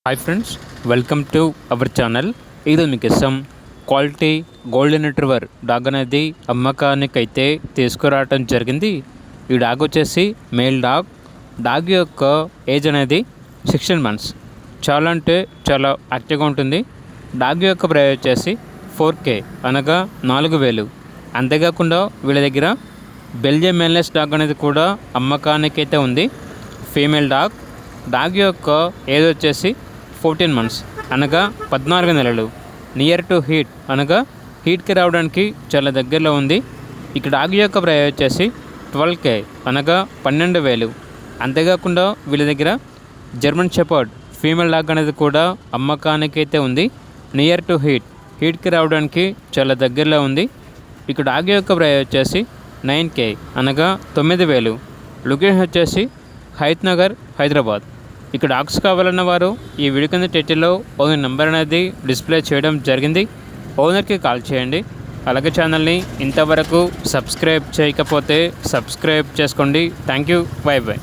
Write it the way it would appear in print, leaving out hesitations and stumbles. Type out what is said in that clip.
Hi friends, welcome to our channel. ఈరోజు మీకు ఇష్టం క్వాలిటీ గోల్డెన్ రిట్రీవర్ డాగ్ అనేది అమ్మకానికి అయితే తీసుకురావటం జరిగింది. ఈ డాగ్ వచ్చేసి మేల్ డాగ్. డాగ్ యొక్క ఏజ్ అనేది 16 months. చాలా అంటే చాలా యాక్టివ్గా ఉంటుంది. డాగ్ యొక్క ప్రైస్ వచ్చేసి 4K అనగా 4,000. అంతేకాకుండా వీళ్ళ దగ్గర బెల్జియం మెయిన్లెస్ డాగ్ అనేది కూడా అమ్మకానికి అయితే ఉంది. Female dog. డాగ్ యొక్క ఏజ్ వచ్చేసి 14 months అనగా 14 నెలలు. నియర్ టు హీట్ అనగా హీట్కి రావడానికి చాలా దగ్గరలో ఉంది. ఇక్కడ డాగ్ యొక్క ప్రైస్ వచ్చేసి 12K అనగా 12,000. అంతేకాకుండా వీళ్ళ దగ్గర జర్మన్ షెపర్డ్ ఫీమేల్ డాగ్ అనేది కూడా అమ్మకానికి అయితే ఉంది. నియర్ టు హీట్కి రావడానికి చాలా దగ్గరలో ఉంది. ఇక్కడ డాగ్ యొక్క ప్రైస్ వచ్చేసి 9K అనగా 9,000. లొకేషన్ వచ్చేసి హైత్ నగర్, హైదరాబాద్. ఇక్కడ డాగ్స్ కావాలన్న వారు ఈ వీడియో కింద టైటిల్లో ఓనర్ నెంబర్ అనేది డిస్ప్లే చేయడం జరిగింది. ఓనర్కి కాల్ చేయండి. అలాగే ఛానల్ని ఇంతవరకు సబ్స్క్రైబ్ చేయకపోతే సబ్స్క్రైబ్ చేసుకోండి. Thank you. By by.